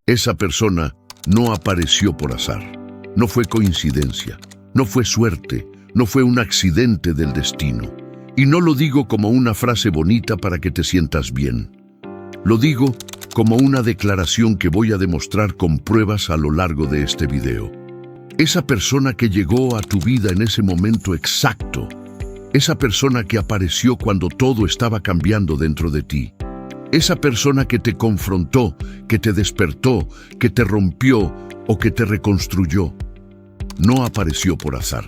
Esa persona no apareció por azar. No fue coincidencia, no fue suerte, no fue un accidente del destino. Y no lo digo como una frase bonita para que te sientas bien. Lo digo como una declaración que voy a demostrar con pruebas a lo largo de este video. Esa persona que llegó a tu vida en ese momento exacto, esa persona que apareció cuando todo estaba cambiando dentro de ti, esa persona que te confrontó, que te despertó, que te rompió o que te reconstruyó, no apareció por azar.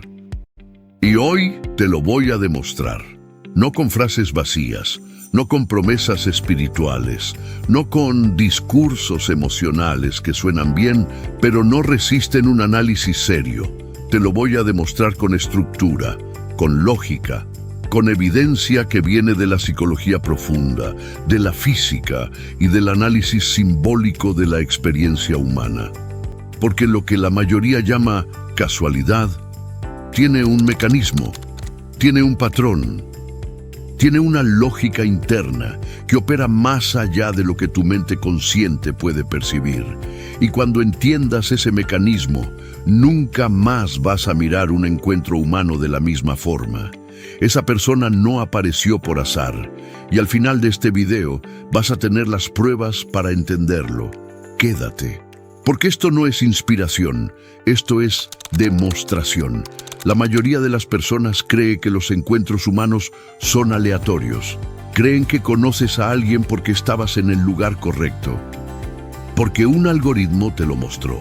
Y hoy te lo voy a demostrar. No con frases vacías, no con promesas espirituales, no con discursos emocionales que suenan bien, pero no resisten un análisis serio. Te lo voy a demostrar con estructura, con lógica, con evidencia que viene de la psicología profunda, de la física y del análisis simbólico de la experiencia humana. Porque lo que la mayoría llama casualidad tiene un mecanismo, tiene un patrón, tiene una lógica interna que opera más allá de lo que tu mente consciente puede percibir. Y cuando entiendas ese mecanismo, nunca más vas a mirar un encuentro humano de la misma forma. Esa persona no apareció por azar, y al final de este video vas a tener las pruebas para entenderlo. Quédate, porque esto no es inspiración, esto es demostración. La mayoría de las personas cree que los encuentros humanos son aleatorios. Creen que conoces a alguien porque estabas en el lugar correcto, porque un algoritmo te lo mostró,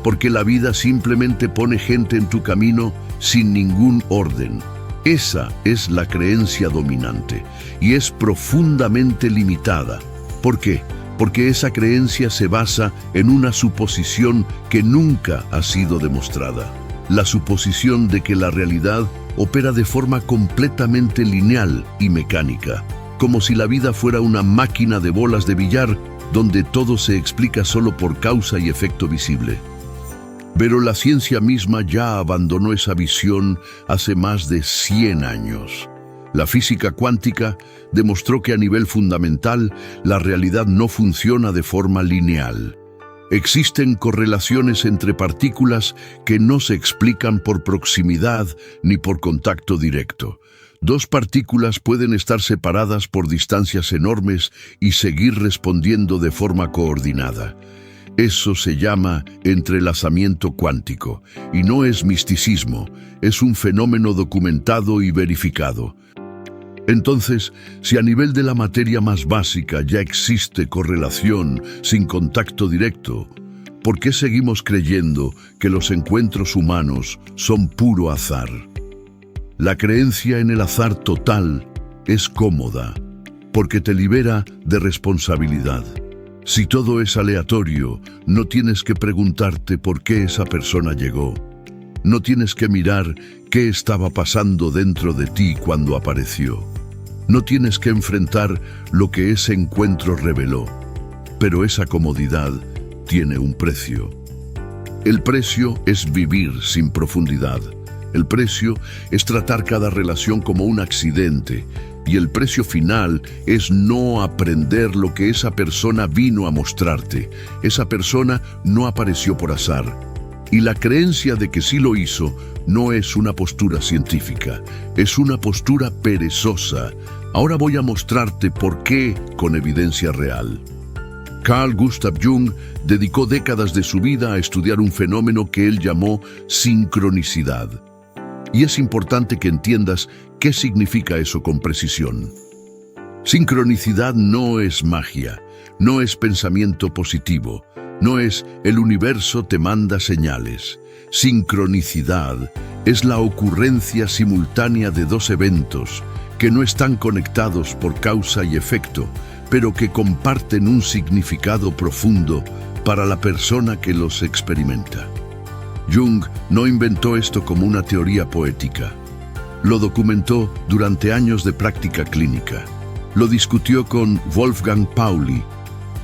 porque la vida simplemente pone gente en tu camino sin ningún orden. Esa es la creencia dominante y es profundamente limitada. ¿Por qué? Porque esa creencia se basa en una suposición que nunca ha sido demostrada. La suposición de que la realidad opera de forma completamente lineal y mecánica, como si la vida fuera una máquina de bolas de billar donde todo se explica solo por causa y efecto visible. Pero la ciencia misma ya abandonó esa visión hace más de 100 años. La física cuántica demostró que a nivel fundamental la realidad no funciona de forma lineal. Existen correlaciones entre partículas que no se explican por proximidad ni por contacto directo. Dos partículas pueden estar separadas por distancias enormes y seguir respondiendo de forma coordinada. Eso se llama entrelazamiento cuántico, y no es misticismo, es un fenómeno documentado y verificado. Entonces, si a nivel de la materia más básica ya existe correlación sin contacto directo, ¿por qué seguimos creyendo que los encuentros humanos son puro azar? La creencia en el azar total es cómoda, porque te libera de responsabilidad. Si todo es aleatorio, no tienes que preguntarte por qué esa persona llegó. No tienes que mirar qué estaba pasando dentro de ti cuando apareció. No tienes que enfrentar lo que ese encuentro reveló. Pero esa comodidad tiene un precio. El precio es vivir sin profundidad. El precio es tratar cada relación como un accidente. Y el precio final es no aprender lo que esa persona vino a mostrarte. Esa persona no apareció por azar. Y la creencia de que sí lo hizo no es una postura científica, es una postura perezosa. Ahora voy a mostrarte por qué con evidencia real. Carl Gustav Jung dedicó décadas de su vida a estudiar un fenómeno que él llamó sincronicidad. Y es importante que entiendas qué significa eso con precisión. Sincronicidad no es magia, no es pensamiento positivo, no es el universo te manda señales. Sincronicidad es la ocurrencia simultánea de dos eventos que no están conectados por causa y efecto, pero que comparten un significado profundo para la persona que los experimenta. Jung no inventó esto como una teoría poética. Lo documentó durante años de práctica clínica. Lo discutió con Wolfgang Pauli,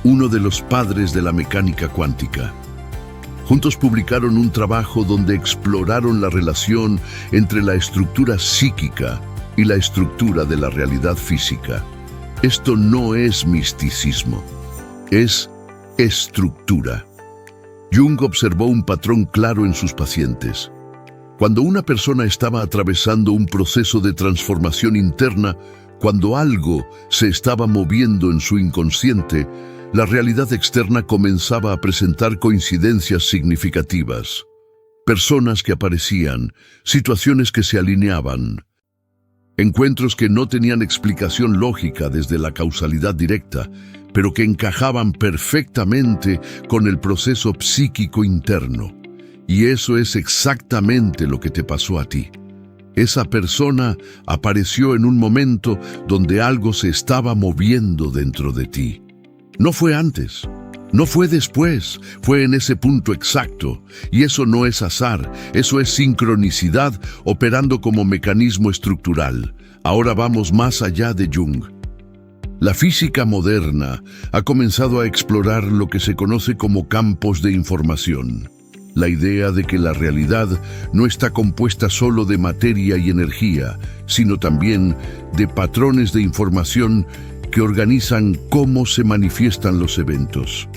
uno de los padres de la mecánica cuántica. Juntos publicaron un trabajo donde exploraron la relación entre la estructura psíquica y la estructura de la realidad física. Esto no es misticismo, es estructura. Jung observó un patrón claro en sus pacientes. Cuando una persona estaba atravesando un proceso de transformación interna, cuando algo se estaba moviendo en su inconsciente, la realidad externa comenzaba a presentar coincidencias significativas. Personas que aparecían, situaciones que se alineaban, encuentros que no tenían explicación lógica desde la causalidad directa, pero que encajaban perfectamente con el proceso psíquico interno. Y eso es exactamente lo que te pasó a ti. Esa persona apareció en un momento donde algo se estaba moviendo dentro de ti. No fue antes, no fue después, fue en ese punto exacto. Y eso no es azar, eso es sincronicidad operando como mecanismo estructural. Ahora vamos más allá de Jung. La física moderna ha comenzado a explorar lo que se conoce como campos de información. La idea de que la realidad no está compuesta solo de materia y energía, sino también de patrones de información que organizan cómo se manifiestan los eventos.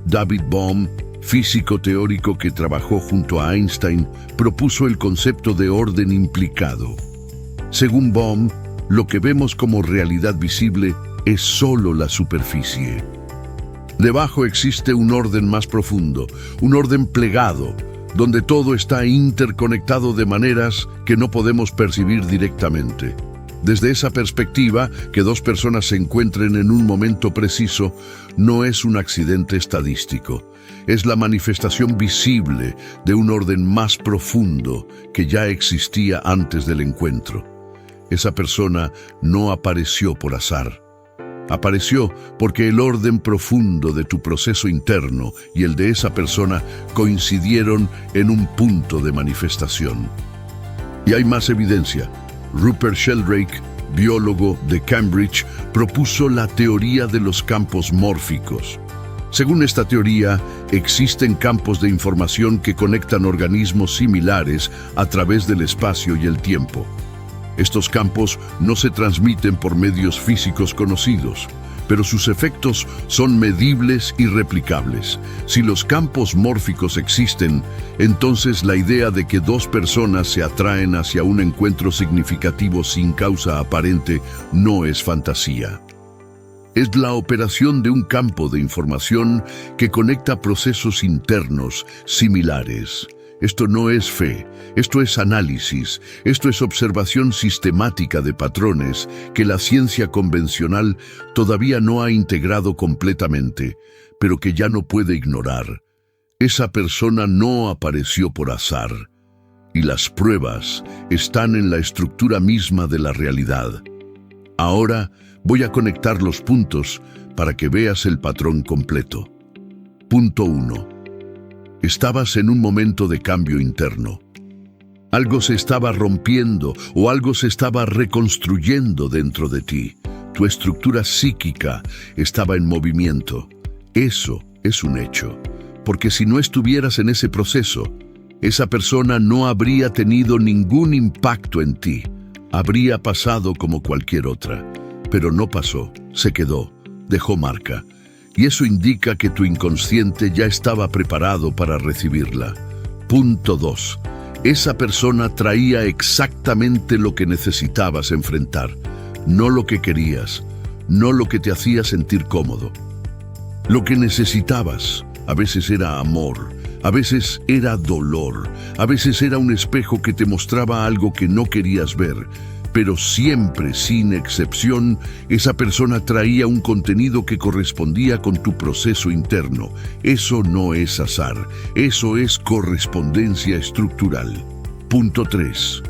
David Bohm, físico teórico que trabajó junto a Einstein, propuso el concepto de orden implicado. Según Bohm, lo que vemos como realidad visible es solo la superficie. Debajo existe un orden más profundo, un orden plegado, donde todo está interconectado de maneras que no podemos percibir directamente. Desde esa perspectiva, que dos personas se encuentren en un momento preciso no es un accidente estadístico. Es la manifestación visible de un orden más profundo que ya existía antes del encuentro. Esa persona no apareció por azar. Apareció porque el orden profundo de tu proceso interno y el de esa persona coincidieron en un punto de manifestación. Y hay más evidencia. Rupert Sheldrake, biólogo de Cambridge, propuso la teoría de los campos mórficos. Según esta teoría, existen campos de información que conectan organismos similares a través del espacio y el tiempo. Estos campos no se transmiten por medios físicos conocidos, pero sus efectos son medibles y replicables. Si los campos mórficos existen, entonces la idea de que dos personas se atraen hacia un encuentro significativo sin causa aparente no es fantasía. Es la operación de un campo de información que conecta procesos internos similares. Esto no es fe, esto es análisis, esto es observación sistemática de patrones que la ciencia convencional todavía no ha integrado completamente, pero que ya no puede ignorar. Esa persona no apareció por azar, y las pruebas están en la estructura misma de la realidad. Ahora voy a conectar los puntos para que veas el patrón completo. Punto 1. Estabas en un momento de cambio interno. Algo se estaba rompiendo o algo se estaba reconstruyendo dentro de ti. Tu estructura psíquica estaba en movimiento. Eso es un hecho, porque si no estuvieras en ese proceso, esa persona no habría tenido ningún impacto en ti. Habría pasado como cualquier otra, pero no pasó, se quedó, dejó marca. Y eso indica que tu inconsciente ya estaba preparado para recibirla. Punto 2. Esa persona traía exactamente lo que necesitabas enfrentar, no lo que querías, no lo que te hacía sentir cómodo. Lo que necesitabas a veces era amor, a veces era dolor, a veces era un espejo que te mostraba algo que no querías ver. Pero siempre, sin excepción, esa persona traía un contenido que correspondía con tu proceso interno. Eso no es azar, eso es correspondencia estructural. Punto 3.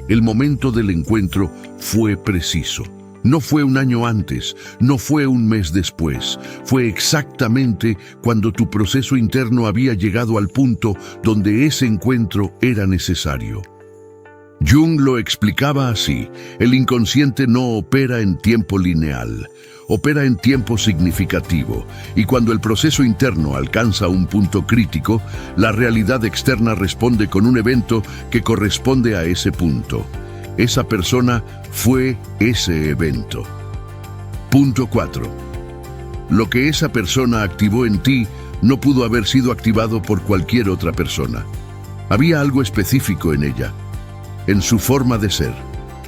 El momento del encuentro fue preciso. No fue un año antes, no fue un mes después. Fue exactamente cuando tu proceso interno había llegado al punto donde ese encuentro era necesario. Jung lo explicaba así: el inconsciente no opera en tiempo lineal, opera en tiempo significativo, y cuando el proceso interno alcanza un punto crítico, la realidad externa responde con un evento que corresponde a ese punto. Esa persona fue ese evento. Punto 4. Lo que esa persona activó en ti No pudo haber sido activado por cualquier otra persona. Había algo específico en ella, en su forma de ser,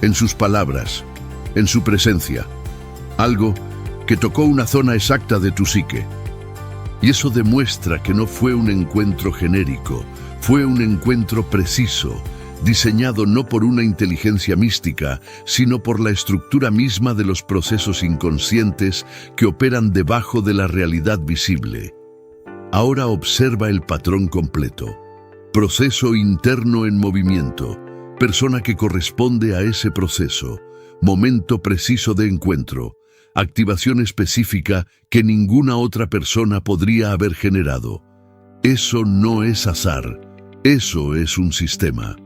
en sus palabras, en su presencia. Algo que tocó una zona exacta de tu psique. Y eso demuestra que no fue un encuentro genérico, fue un encuentro preciso, diseñado no por una inteligencia mística, sino por la estructura misma de los procesos inconscientes que operan debajo de la realidad visible. Ahora observa el patrón completo. Proceso interno en movimiento, persona que corresponde a ese proceso, momento preciso de encuentro, activación específica que ninguna otra persona podría haber generado. Eso no es azar, eso es un sistema.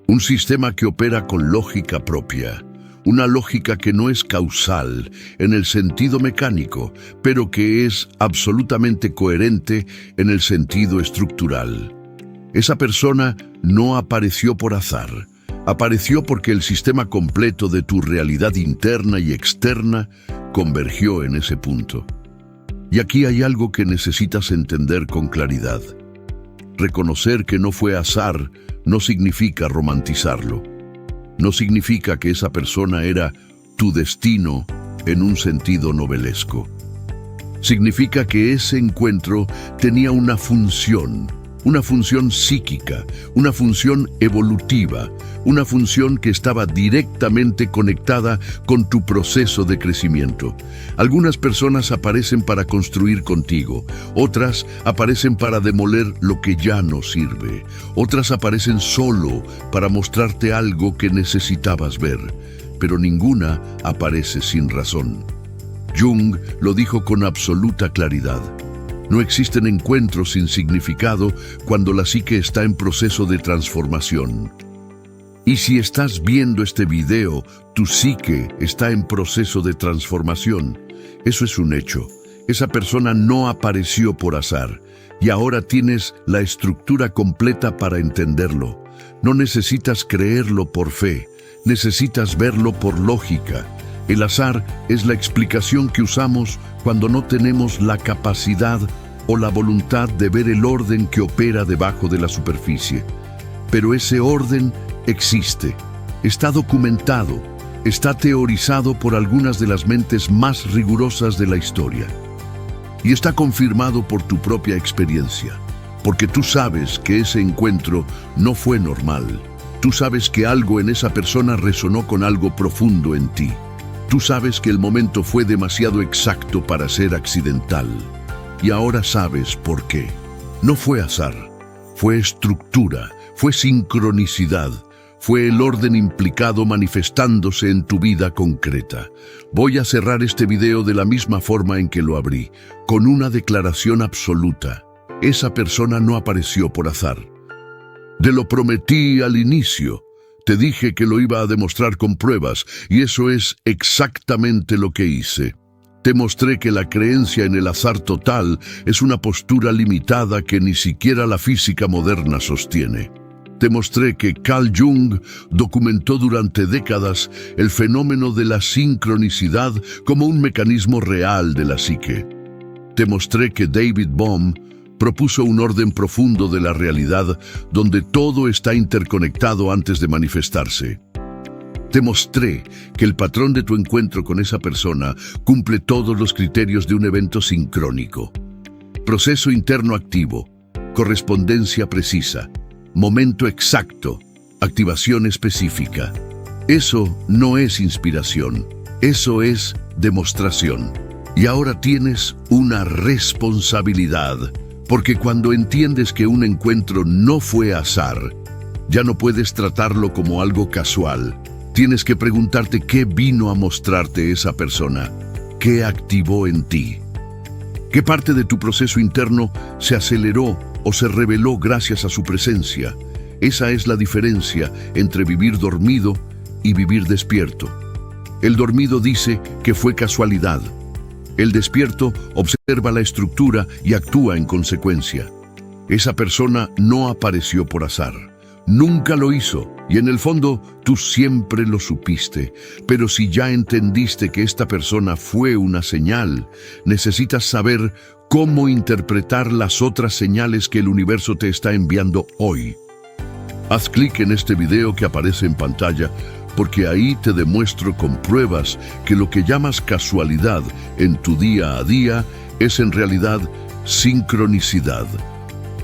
Un sistema que opera con lógica propia, una lógica que no es causal en el sentido mecánico, pero que es absolutamente coherente en el sentido estructural. Esa persona no apareció por azar, apareció porque el sistema completo de tu realidad interna y externa convergió en ese punto. Y aquí hay algo que necesitas entender con claridad. Reconocer que no fue azar no significa romantizarlo. No significa que esa persona era tu destino en un sentido novelesco. Significa que ese encuentro tenía una función psíquica, una función evolutiva, una función que estaba directamente conectada con tu proceso de crecimiento. Algunas personas aparecen para construir contigo, otras aparecen para demoler lo que ya no sirve, otras aparecen solo para mostrarte algo que necesitabas ver, pero ninguna aparece sin razón. Jung lo dijo con absoluta claridad. No existen encuentros sin significado cuando la psique está en proceso de transformación. Y si estás viendo este video, tu psique está en proceso de transformación. Eso es un hecho. Esa persona no apareció por azar y ahora tienes la estructura completa para entenderlo. No necesitas creerlo por fe, necesitas verlo por lógica. El azar es la explicación que usamos cuando no tenemos la capacidad o la voluntad de ver el orden que opera debajo de la superficie. Pero ese orden existe, está documentado, está teorizado por algunas de las mentes más rigurosas de la historia. Y está confirmado por tu propia experiencia, porque tú sabes que ese encuentro no fue normal. Tú sabes que algo en esa persona resonó con algo profundo en ti. Tú sabes que el momento fue demasiado exacto para ser accidental. Y ahora sabes por qué. No fue azar, fue estructura, fue sincronicidad, fue el orden implicado manifestándose en tu vida concreta. Voy a cerrar este video de la misma forma en que lo abrí, con una declaración absoluta. Esa persona no apareció por azar. Te lo prometí al inicio. Te dije que lo iba a demostrar con pruebas, y eso es exactamente lo que hice. Te mostré que la creencia en el azar total es una postura limitada que ni siquiera la física moderna sostiene. Te mostré que Carl Jung documentó durante décadas el fenómeno de la sincronicidad como un mecanismo real de la psique. Te mostré que David Bohm propuso un orden profundo de la realidad donde todo está interconectado antes de manifestarse. Te mostré que el patrón de tu encuentro con esa persona cumple todos los criterios de un evento sincrónico. Proceso interno activo, correspondencia precisa, momento exacto, activación específica. Eso no es inspiración, eso es demostración. Y ahora tienes una responsabilidad. Porque cuando entiendes que un encuentro no fue azar, ya no puedes tratarlo como algo casual. Tienes que preguntarte qué vino a mostrarte esa persona, qué activó en ti. ¿Qué parte de tu proceso interno se aceleró o se reveló gracias a su presencia? Esa es la diferencia entre vivir dormido y vivir despierto. El dormido dice que fue casualidad. El despierto observa la estructura y actúa en consecuencia. Esa persona no apareció por azar. Nunca lo hizo, y en el fondo tú siempre lo supiste. Pero si ya entendiste que esta persona fue una señal, necesitas saber cómo interpretar las otras señales que el universo te está enviando hoy. Haz clic en este video que aparece en pantalla, porque ahí te demuestro con pruebas que lo que llamas casualidad en tu día a día es en realidad sincronicidad.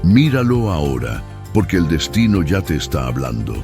Míralo ahora, porque el destino ya te está hablando.